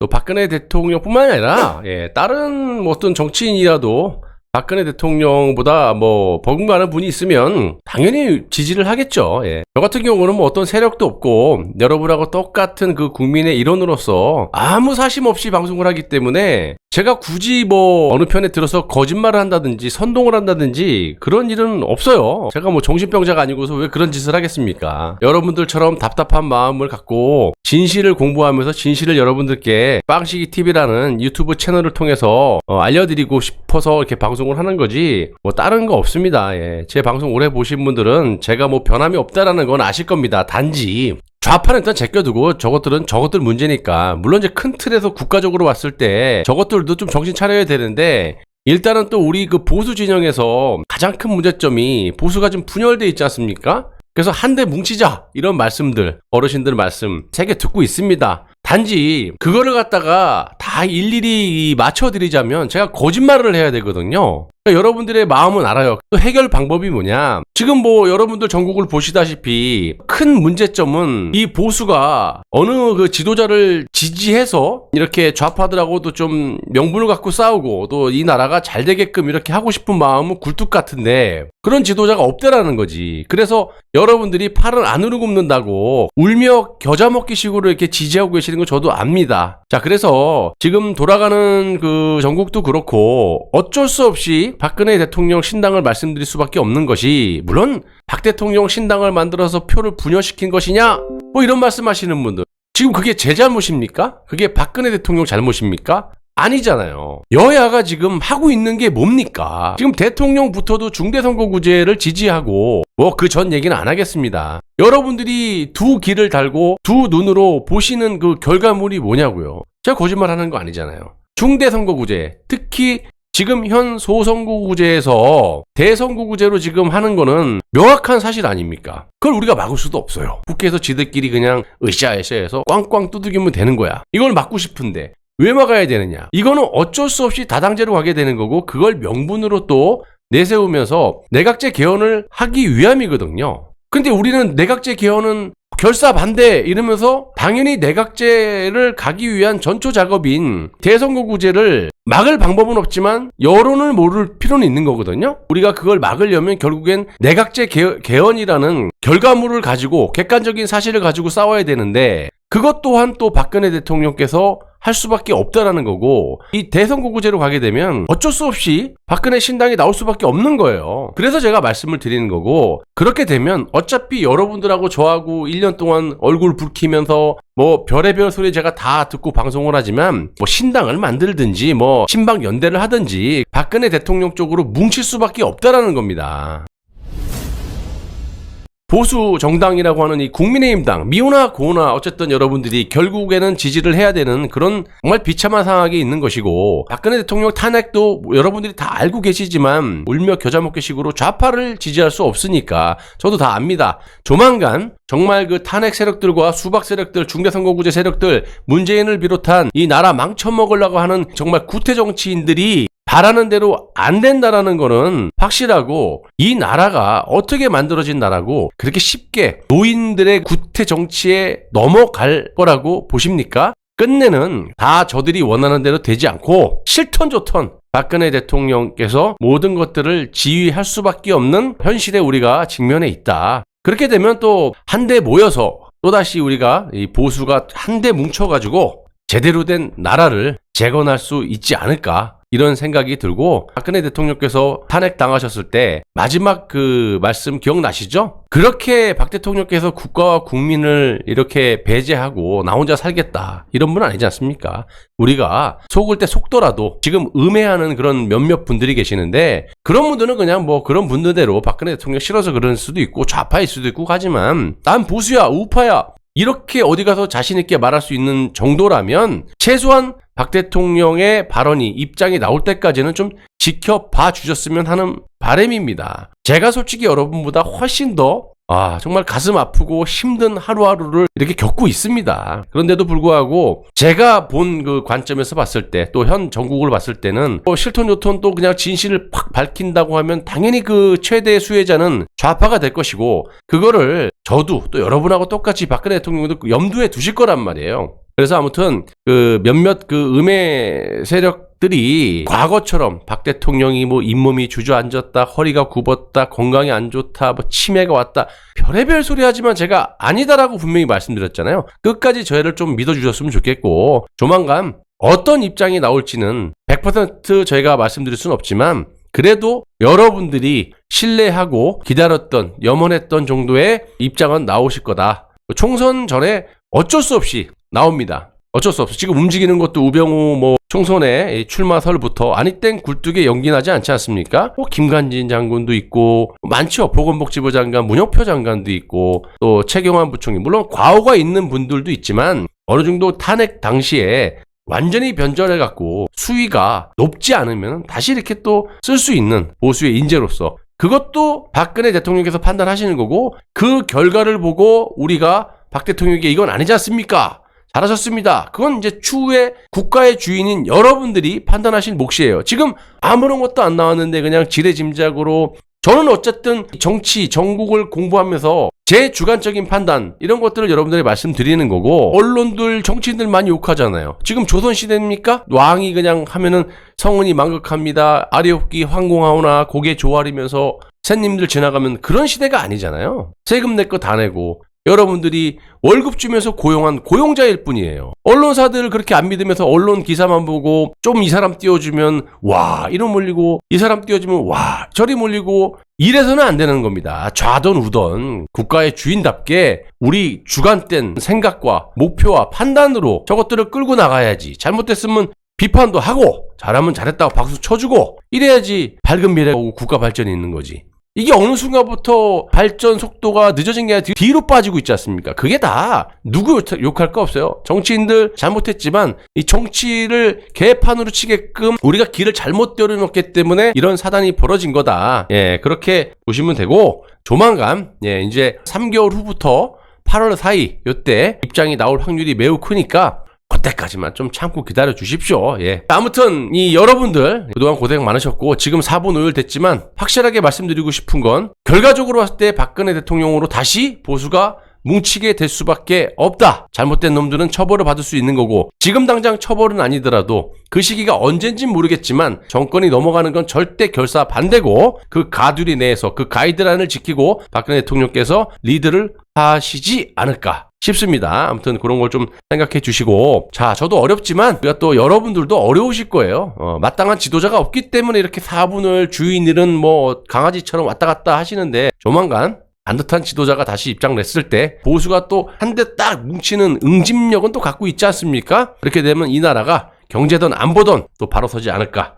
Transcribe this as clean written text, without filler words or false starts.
또 박근혜 대통령뿐만 아니라 다른 뭐 어떤 정치인이라도 박근혜 대통령보다 뭐 버금가는 분이 있으면 당연히 지지를 하겠죠. 저 같은 경우는 뭐 어떤 세력도 없고 여러분하고 똑같은 그 국민의 일원으로서 아무 사심 없이 방송을 하기 때문에 제가 굳이 뭐 어느 편에 들어서 거짓말을 한다든지 선동을 한다든지 그런 일은 없어요. 제가 뭐 정신병자가 아니고서 왜 그런 짓을 하겠습니까? 여러분들처럼 답답한 마음을 갖고 진실을 공부하면서 진실을 여러분들께 빵식이TV라는 유튜브 채널을 통해서 알려드리고 싶어서 이렇게 방송을 하는 거지 뭐 다른 거 없습니다. 제 방송 오래 보신 분들은 제가 뭐 변함이 없다라는 건 아실 겁니다. 단지 좌파는 일단 제껴두고 저것들 문제니까 물론 이제 큰 틀에서 국가적으로 봤을 때 저것들도 좀 정신 차려야 되는데 일단은 또 우리 그 보수 진영에서 가장 큰 문제점이 보수가 좀 분열돼 있지 않습니까? 그래서 한데 뭉치자 이런 말씀들 어르신들 말씀 세게 듣고 있습니다. 단지 그거를 갖다가 다 일일이 맞춰드리자면 제가 거짓말을 해야 되거든요. 그러니까 여러분들의 마음은 알아요. 또 해결 방법이 뭐냐? 지금 뭐 여러분들 전국을 보시다시피 큰 문제점은 이 보수가 어느 그 지도자를 지지해서 이렇게 좌파들하고도 좀 명분을 갖고 싸우고 또 이 나라가 잘 되게끔 이렇게 하고 싶은 마음은 굴뚝 같은데 그런 지도자가 없대라는 거지. 그래서 여러분들이 팔을 안으로 굽는다고 울며 겨자 먹기 식으로 이렇게 지지하고 계시는 거 저도 압니다. 자, 그래서 지금 돌아가는 그 전국도 그렇고 어쩔 수 없이 박근혜 대통령 신당을 말씀드릴 수밖에 없는 것이 물론 박 대통령 신당을 만들어서 표를 분열시킨 것이냐? 뭐 이런 말씀하시는 분들 지금 그게 제 잘못입니까? 그게 박근혜 대통령 잘못입니까? 아니잖아요. 여야가 지금 하고 있는 게 뭡니까? 지금 대통령부터도 중대선거구제를 지지하고 뭐 그 전 얘기는 안 하겠습니다. 여러분들이 두 귀를 달고 두 눈으로 보시는 그 결과물이 뭐냐고요. 제가 거짓말하는 거 아니잖아요. 중대선거구제 특히 지금 현 소선거구제에서 대선거구제로 지금 하는 거는 명확한 사실 아닙니까? 그걸 우리가 막을 수도 없어요. 국회에서 지들끼리 그냥 으쌰으쌰 해서 꽝꽝 두들기면 되는 거야. 이걸 막고 싶은데 왜 막아야 되느냐? 이거는 어쩔 수 없이 다당제로 가게 되는 거고 그걸 명분으로 또 내세우면서 내각제 개헌을 하기 위함이거든요. 근데 우리는 내각제 개헌은 결사 반대 이러면서 당연히 내각제를 가기 위한 전초 작업인 대선거구제를 막을 방법은 없지만 여론을 모를 필요는 있는 거거든요. 우리가 그걸 막으려면 결국엔 내각제 개헌이라는 결과물을 가지고 객관적인 사실을 가지고 싸워야 되는데 그것 또한 또 박근혜 대통령께서 할 수밖에 없다라는 거고 이 대선거구제로 가게 되면 어쩔 수 없이 박근혜 신당이 나올 수밖에 없는 거예요. 그래서 제가 말씀을 드리는 거고 그렇게 되면 어차피 여러분들하고 저하고 1년 동안 얼굴 붉히면서 뭐 별의별 소리 제가 다 듣고 방송을 하지만 뭐 신당을 만들든지 뭐 신방 연대를 하든지 박근혜 대통령 쪽으로 뭉칠 수밖에 없다라는 겁니다. 보수 정당이라고 하는 이 국민의힘당 미우나 고우나 어쨌든 여러분들이 결국에는 지지를 해야 되는 그런 정말 비참한 상황이 있는 것이고 박근혜 대통령 탄핵도 여러분들이 다 알고 계시지만 울며 겨자 먹기 식으로 좌파를 지지할 수 없으니까 저도 다 압니다. 조만간 정말 그 탄핵 세력들과 수박 세력들 중대선거구제 세력들 문재인을 비롯한 이 나라 망쳐먹으려고 하는 정말 구태 정치인들이 바라는 대로 안 된다라는 거는 확실하고 이 나라가 어떻게 만들어진 나라고 그렇게 쉽게 노인들의 구태 정치에 넘어갈 거라고 보십니까? 끝내는 다 저들이 원하는 대로 되지 않고 싫던 좋던 박근혜 대통령께서 모든 것들을 지휘할 수밖에 없는 현실에 우리가 직면해 있다. 그렇게 되면 또 한데 모여서 또다시 우리가 이 보수가 한데 뭉쳐가지고 제대로 된 나라를 재건할 수 있지 않을까 이런 생각이 들고 박근혜 대통령께서 탄핵 당하셨을 때 마지막 그 말씀 기억나시죠? 그렇게 박 대통령께서 국가와 국민을 이렇게 배제하고 나 혼자 살겠다 이런 분 아니지 않습니까? 우리가 속을 때 속더라도 지금 음해하는 그런 몇몇 분들이 계시는데 그런 분들은 그냥 뭐 그런 분들대로 박근혜 대통령 싫어서 그럴 수도 있고 좌파일 수도 있고 하지만 난 보수야 우파야 이렇게 어디 가서 자신 있게 말할 수 있는 정도라면 최소한 박 대통령의 발언이 입장이 나올 때까지는 좀 지켜봐 주셨으면 하는 바람입니다. 제가 솔직히 여러분보다 훨씬 더 정말 가슴 아프고 힘든 하루하루를 이렇게 겪고 있습니다. 그런데도 불구하고 제가 본 그 관점에서 봤을 때 또 현 정국을 봤을 때는 실톤 요톤 또 그냥 진실을 팍 밝힌다고 하면 당연히 그 최대의 수혜자는 좌파가 될 것이고 그거를 저도 또 여러분하고 똑같이 박근혜 대통령도 염두에 두실 거란 말이에요. 그래서 아무튼 그 몇몇 그 음해 세력들이 과거처럼 박 대통령이 뭐 잇몸이 주저앉았다, 허리가 굽었다, 건강이 안 좋다, 뭐 치매가 왔다, 별의별 소리 하지만 제가 아니다라고 분명히 말씀드렸잖아요. 끝까지 저희를 좀 믿어주셨으면 좋겠고, 조만간 어떤 입장이 나올지는 100% 저희가 말씀드릴 수는 없지만, 그래도 여러분들이 신뢰하고 기다렸던, 염원했던 정도의 입장은 나오실 거다. 총선 전에 어쩔 수 없이 나옵니다. 어쩔 수 없어. 지금 움직이는 것도 우병우 뭐 총선에 출마설부터 아니 땡 굴뚝에 연기 나지 않지 않습니까? 뭐 김관진 장군도 있고 많죠. 보건복지부 장관, 문영표 장관도 있고 또 최경환 부총리. 물론 과오가 있는 분들도 있지만 어느 정도 탄핵 당시에 완전히 변절해갖고 수위가 높지 않으면 다시 이렇게 또 쓸 수 있는 보수의 인재로서 그것도 박근혜 대통령께서 판단하시는 거고 그 결과를 보고 우리가 박 대통령에게 이건 아니지 않습니까? 잘하셨습니다. 그건 이제 추후에 국가의 주인인 여러분들이 판단하실 몫이에요. 지금 아무런 것도 안 나왔는데 그냥 지레짐작으로 저는 어쨌든 정치, 정국을 공부하면서 제 주관적인 판단 이런 것들을 여러분들이 말씀드리는 거고 언론들, 정치인들 많이 욕하잖아요. 지금 조선시대입니까? 왕이 그냥 하면은 성은이 망극합니다. 아래옵기 황공하오나 고개 조아리면서 새님들 지나가면 그런 시대가 아니잖아요. 세금 내 거 다 내고 여러분들이 월급 주면서 고용한 고용자일 뿐이에요. 언론사들을 그렇게 안 믿으면서 언론 기사만 보고 좀 이 사람 띄워주면 와 이런 몰리고 이 사람 띄워주면 와 저리 몰리고 이래서는 안 되는 겁니다. 좌던 우던 국가의 주인답게 우리 주관된 생각과 목표와 판단으로 저것들을 끌고 나가야지. 잘못됐으면 비판도 하고 잘하면 잘했다고 박수 쳐주고 이래야지 밝은 미래가 오고 국가 발전이 있는 거지. 이게 어느 순간부터 발전 속도가 늦어진 게 아니라 뒤로 빠지고 있지 않습니까? 그게 다 누구 욕할 거 없어요. 정치인들 잘못했지만 이 정치를 개판으로 치게끔 우리가 길을 잘못 때려놓기 때문에 이런 사단이 벌어진 거다. 예, 그렇게 보시면 되고 조만간 예, 이제 3개월 후부터 8월 사이 요때 입장이 나올 확률이 매우 크니까 그때까지만 좀 참고 기다려 주십시오. 예. 아무튼 이 여러분들 그동안 고생 많으셨고 지금 4분 5일 됐지만 확실하게 말씀드리고 싶은 건 결과적으로 봤을 때 박근혜 대통령으로 다시 보수가 뭉치게 될 수밖에 없다. 잘못된 놈들은 처벌을 받을 수 있는 거고 지금 당장 처벌은 아니더라도 그 시기가 언젠진 모르겠지만 정권이 넘어가는 건 절대 결사 반대고 그 가두리 내에서 그 가이드라인을 지키고 박근혜 대통령께서 리드를 하시지 않을까 싶습니다. 아무튼 그런 걸 좀 생각해 주시고 자 저도 어렵지만 우리가 또 여러분들도 어려우실 거예요. 마땅한 지도자가 없기 때문에 이렇게 4분을 주인일은 뭐 강아지처럼 왔다 갔다 하시는데 조만간 반듯한 지도자가 다시 입장 냈을 때 보수가 또 한 대 딱 뭉치는 응집력은 또 갖고 있지 않습니까? 그렇게 되면 이 나라가 경제든 안보든 또 바로 서지 않을까